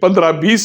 15-20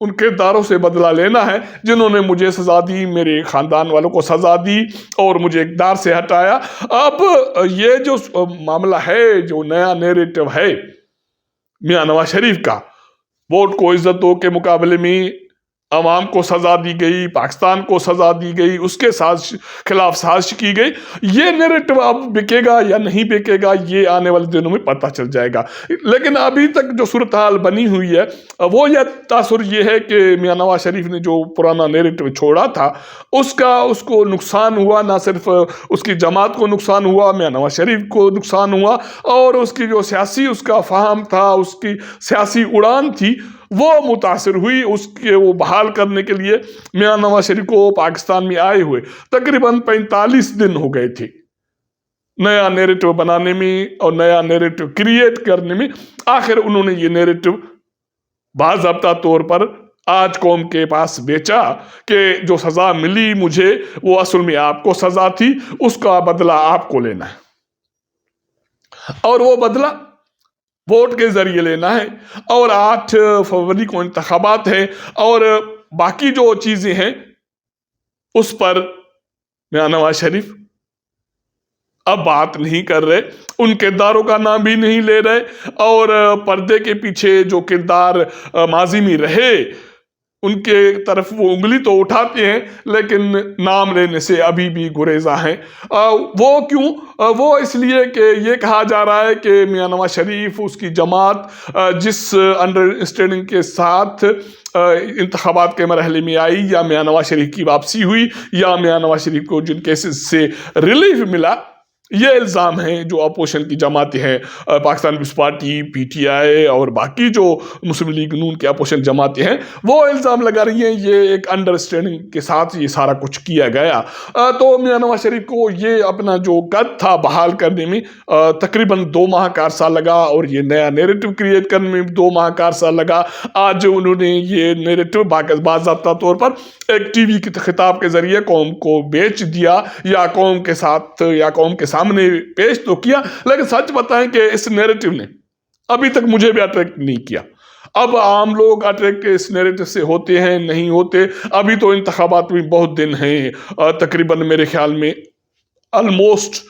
ان کرداروں سے بدلہ لینا ہے جنہوں نے مجھے سزا دی، میرے خاندان والوں کو سزا دی اور مجھے اقتدار سے ہٹایا۔ اب یہ جو معاملہ ہے، جو نیا نیریٹو ہے میاں نواز شریف کا، ووٹ کو عزتوں کے مقابلے میں عوام کو سزا دی گئی، پاکستان کو سزا دی گئی، اس کے خلاف سازش کی گئی، یہ نیریٹو اب بکے گا یا نہیں بکے گا یہ آنے والے دنوں میں پتہ چل جائے گا۔ لیکن ابھی تک جو صورتحال بنی ہوئی ہے وہ یہ تاثر یہ ہے کہ میاں نواز شریف نے جو پرانا نیریٹو چھوڑا تھا اس کو نقصان ہوا، نہ صرف اس کی جماعت کو نقصان ہوا، میاں نواز شریف کو نقصان ہوا، اور اس کی جو سیاسی اس کا فہم تھا، اس کی سیاسی اڑان تھی، وہ متاثر ہوئی۔ اس کے وہ بحال کرنے کے لیے میاں نواز شریف کو پاکستان میں آئے ہوئے تقریباً 45 دن ہو گئے تھے نیا نیریٹو بنانے میں اور نیا نیریٹو کریٹ کرنے میں۔ آخر انہوں نے یہ نیریٹو باضابطہ طور پر آج قوم کے پاس بیچا کہ جو سزا ملی مجھے وہ اصل میں آپ کو سزا تھی، اس کا بدلہ آپ کو لینا ہے، اور وہ بدلہ ووٹ کے ذریعے لینا ہے۔ اور 8 فروری کو انتخابات ہیں، اور باقی جو چیزیں ہیں اس پر میاں نواز شریف اب بات نہیں کر رہے، ان کرداروں کا نام بھی نہیں لے رہے، اور پردے کے پیچھے جو کردار ماضی میں رہے ان کے طرف وہ انگلی تو اٹھاتے ہیں لیکن نام لینے سے ابھی بھی گریزاں ہیں۔ وہ کیوں؟ وہ اس لیے کہ یہ کہا جا رہا ہے کہ میاں نواز شریف، اس کی جماعت جس انڈرسٹینڈنگ کے ساتھ انتخابات کے مرحلے میں آئی، یا میاں نواز شریف کی واپسی ہوئی، یا میاں نواز شریف کو جن کیسز سے ریلیف ملا، یہ الزام ہیں جو اپوزیشن کی جماعتیں ہیں، پاکستان پیپلز پارٹی، پی ٹی آئی اور باقی جو مسلم لیگ نون کے اپوزیشن جماعتیں ہیں، وہ الزام لگا رہی ہیں یہ ایک انڈرسٹینڈنگ کے ساتھ یہ سارا کچھ کیا گیا۔ تو میاں نواز شریف کو یہ اپنا جو قد تھا بحال کرنے میں تقریباً 2 ماہ کا عرصہ لگا، اور یہ نیا نیریٹو کریٹ کرنے میں 2 ماہ کا عرصہ لگا۔ آج انہوں نے یہ نیریٹو باضابطہ طور پر ایک ٹی وی کے خطاب کے ذریعے قوم کو بیچ دیا، یا قوم کے ساتھ یا قوم کے سامنے پیش تو کیا، لیکن سچ بتائیں کہ اس نیریٹو نے ابھی تک مجھے بھی اٹریکٹ نہیں کیا۔ اب عام لوگ اٹریکٹ اس نیریٹو سے ہوتے ہیں نہیں ہوتے، ابھی تو انتخابات میں بہت دن ہیں، تقریباً میرے خیال میں آلموسٹ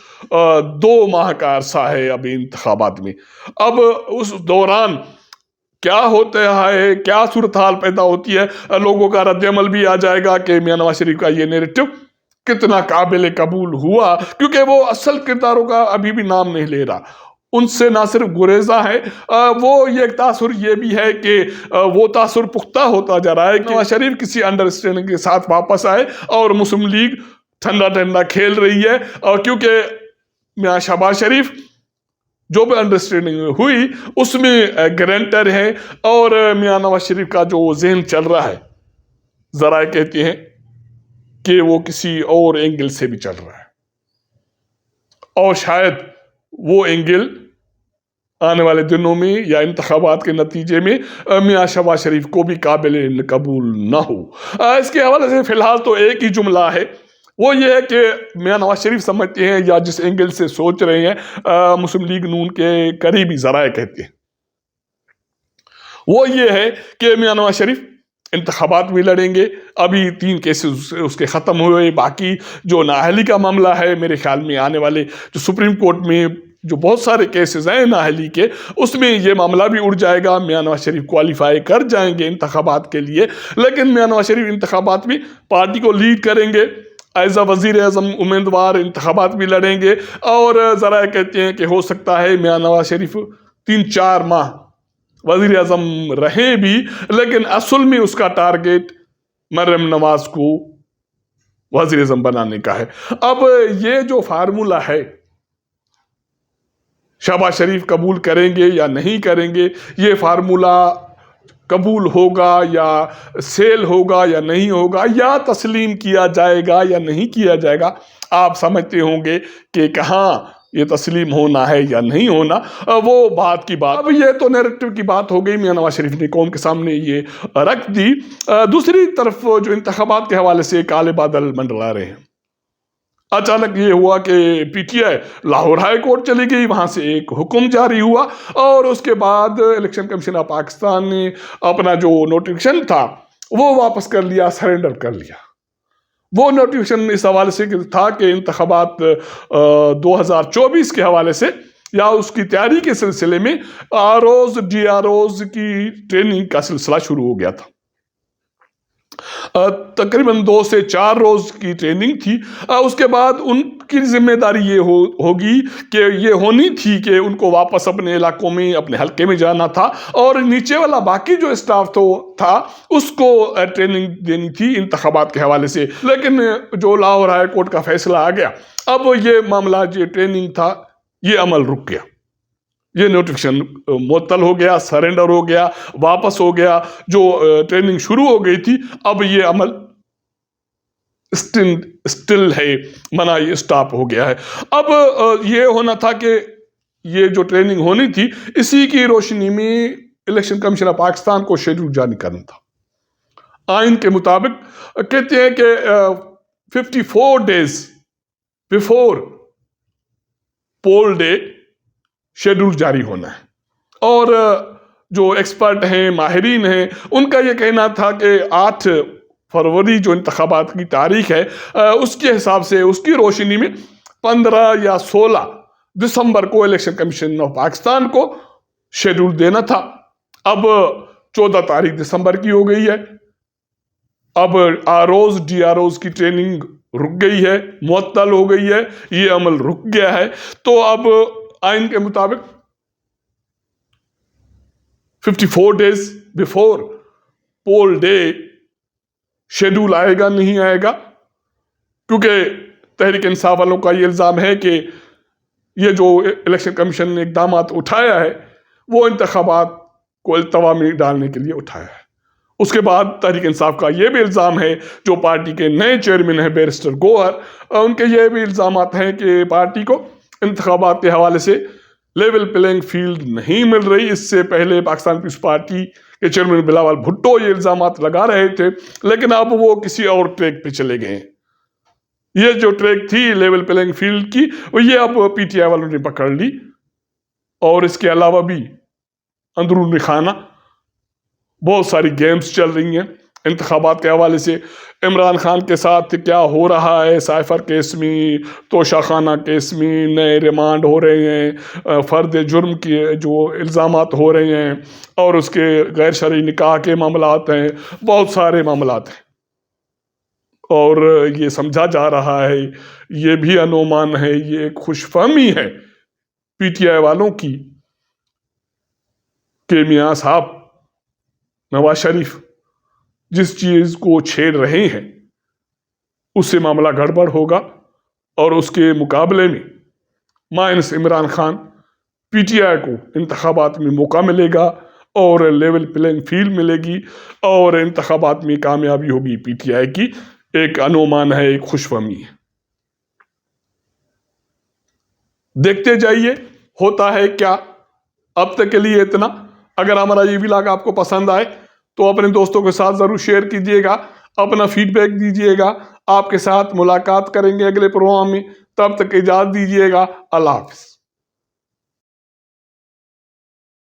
2 ماہ کا عرصہ ہے ابھی انتخابات میں۔ اب اس دوران کیا ہوتا ہے، کیا صورتحال پیدا ہوتی ہے، لوگوں کا رد عمل بھی آ جائے گا کہ میاں نواز شریف کا یہ نیریٹو کتنا قابل قبول ہوا، کیونکہ وہ اصل کرداروں کا ابھی بھی نام نہیں لے رہا، ان سے نہ صرف گریزہ ہے، وہ یہ تاثر یہ بھی ہے کہ وہ تاثر پختہ ہوتا جا رہا ہے کہ نواز شریف کسی انڈرسٹینڈنگ کے ساتھ واپس آئے، اور مسلم لیگ ٹھنڈا ٹھنڈا کھیل رہی ہے، اور کیونکہ میاں شہباز شریف جو بھی انڈرسٹینڈنگ ہوئی اس میں گارنٹر ہیں، اور میاں نواز شریف کا جو ذہن چل رہا ہے، ذرائع کہتے ہیں کہ وہ کسی اور اینگل سے بھی چل رہا ہے، اور شاید وہ اینگل آنے والے دنوں میں یا انتخابات کے نتیجے میں میاں شہباز شریف کو بھی قابل قبول نہ ہو۔ اس کے حوالے سے فی الحال تو ایک ہی جملہ ہے، وہ یہ ہے کہ میاں نواز شریف سمجھتے ہیں، یا جس اینگل سے سوچ رہے ہیں مسلم لیگ نون کے قریبی ذرائع کہتے ہیں، وہ یہ ہے کہ میاں نواز شریف انتخابات بھی لڑیں گے۔ ابھی 3 کیسز اس کے ختم ہوئے، باقی جو نااہلی کا معاملہ ہے میرے خیال میں آنے والے جو سپریم کورٹ میں جو بہت سارے کیسز ہیں نااہلی کے، اس میں یہ معاملہ بھی اڑ جائے گا، میاں نواز شریف کوالیفائی کر جائیں گے انتخابات کے لیے، لیکن میاں نواز شریف انتخابات میں پارٹی کو لیڈ کریں گے، ایز وزیر اعظم امیدوار انتخابات بھی لڑیں گے، اور ذرائع کہتے ہیں کہ ہو سکتا ہے میاں نواز شریف 3-4 ماہ وزیر اعظم رہے بھی، لیکن اصل میں اس کا ٹارگیٹ مریم نواز کو وزیر اعظم بنانے کا ہے۔ اب یہ جو فارمولہ ہے، شہباز شریف قبول کریں گے یا نہیں کریں گے، یہ فارمولہ قبول ہوگا یا سیل ہوگا یا نہیں ہوگا، یا تسلیم کیا جائے گا یا نہیں کیا جائے گا، آپ سمجھتے ہوں گے کہ کہاں یہ تسلیم ہونا ہے یا نہیں ہونا، وہ بات کی بات۔ اب یہ تو نیریٹو کی بات ہو گئی، میاں نواز شریف نے قوم کے سامنے یہ رکھ دی۔ دوسری طرف جو انتخابات کے حوالے سے کالے بادل منڈلا رہے ہیں، اچانک یہ ہوا کہ پی ٹی آئی لاہور ہائی کورٹ چلی گئی، وہاں سے ایک حکم جاری ہوا اور اس کے بعد الیکشن کمیشن آف پاکستان نے اپنا جو نوٹیفکیشن تھا وہ واپس کر لیا، سرنڈر کر لیا۔ وہ نوٹیفکیشن اس حوالے سے تھا کہ انتخابات 2024 کے حوالے سے یا اس کی تیاری کے سلسلے میں آروز ڈی آروز کی ٹریننگ کا سلسلہ شروع ہو گیا تھا۔ تقریباً 2 سے 4 روز کی ٹریننگ تھی۔ اس کے بعد ان کی ذمہ داری یہ ہوگی کہ یہ ہونی تھی کہ ان کو واپس اپنے علاقوں میں، اپنے حلقے میں جانا تھا اور نیچے والا باقی جو اسٹاف تھا اس کو ٹریننگ دینی تھی انتخابات کے حوالے سے۔ لیکن جو لاہور ہائی کورٹ کا فیصلہ آ گیا، اب یہ معاملہ جو ٹریننگ تھا یہ عمل رک گیا، یہ نوٹیفکیشن معطل ہو گیا، سرنڈر ہو گیا، واپس ہو گیا۔ جو ٹریننگ شروع ہو گئی تھی اب یہ عمل اسٹل ہے، منع، یہ سٹاپ ہو گیا ہے۔ اب یہ ہونا تھا کہ یہ جو ٹریننگ ہونی تھی اسی کی روشنی میں الیکشن کمیشن آف پاکستان کو شیڈول جاری کرنا تھا۔ آئین کے مطابق کہتے ہیں کہ 54 days بفور پول ڈے شیڈول جاری ہونا ہے، اور جو ایکسپرٹ ہیں، ماہرین ہیں، ان کا یہ کہنا تھا کہ 8 فروری جو انتخابات کی تاریخ ہے اس کے حساب سے، اس کی روشنی میں 15 یا 16 دسمبر کو الیکشن کمیشن آف پاکستان کو شیڈول دینا تھا۔ اب 14 تاریخ دسمبر کی ہو گئی ہے، اب آروز ڈی آروز کی ٹریننگ رک گئی ہے، معطل ہو گئی ہے، یہ عمل رک گیا ہے۔ تو اب آئین کے مطابق 54 days بفور پول ڈے شیڈول آئے گا، نہیں آئے گا، کیونکہ تحریک انصاف والوں کا یہ الزام ہے کہ یہ جو الیکشن کمیشن نے اقدامات اٹھایا ہے وہ انتخابات کو التوا میں ڈالنے کے لیے اٹھایا ہے۔ اس کے بعد تحریک انصاف کا یہ بھی الزام ہے، جو پارٹی کے نئے چیئرمین ہیں بیرسٹر گوہر، ان کے یہ بھی الزامات ہیں کہ پارٹی کو انتخابات کے حوالے سے لیول پلینگ فیلڈ نہیں مل رہی۔ اس سے پہلے پاکستان پیپلز پارٹی کے چیئرمین بلاول بھٹو یہ الزامات لگا رہے تھے، لیکن اب وہ کسی اور ٹریک پہ چلے گئے ہیں۔ یہ جو ٹریک تھی لیول پلینگ فیلڈ کی، یہ اب پی ٹی آئی والوں نے پکڑ لی، اور اس کے علاوہ بھی اندرونی خانہ بہت ساری گیمز چل رہی ہیں انتخابات کے حوالے سے۔ عمران خان کے ساتھ کیا ہو رہا ہے، سائفر کیس میں، توشہ خانہ کیس میں نئے ریمانڈ ہو رہے ہیں، فرد جرم کے جو الزامات ہو رہے ہیں، اور اس کے غیر شرعی نکاح کے معاملات ہیں، بہت سارے معاملات ہیں، اور یہ سمجھا جا رہا ہے، یہ بھی انومان ہے، یہ ایک خوش فہمی ہے پی ٹی آئی والوں کی کہ میاں صاحب نواز شریف جس چیز کو چھیڑ رہے ہیں اس سے معاملہ گڑبڑ ہوگا، اور اس کے مقابلے میں مائنس عمران خان پی ٹی آئی کو انتخابات میں موقع ملے گا اور لیول پلینگ فیلڈ ملے گی، اور انتخابات میں کامیابی ہوگی پی ٹی آئی کی۔ ایک انومان ہے، ایک خوش فہمی ہے۔ دیکھتے جائیے ہوتا ہے کیا۔ اب تک کے لیے اتنا۔ اگر ہمارا یہ ولاگ آپ کو پسند آئے تو اپنے دوستوں کے ساتھ ضرور شیئر کیجیے گا، اپنا فیڈ بیک دیجیے گا۔ آپ کے ساتھ ملاقات کریں گے اگلے پروگرام میں، تب تک اجازت دیجیے گا۔ اللہ حافظ۔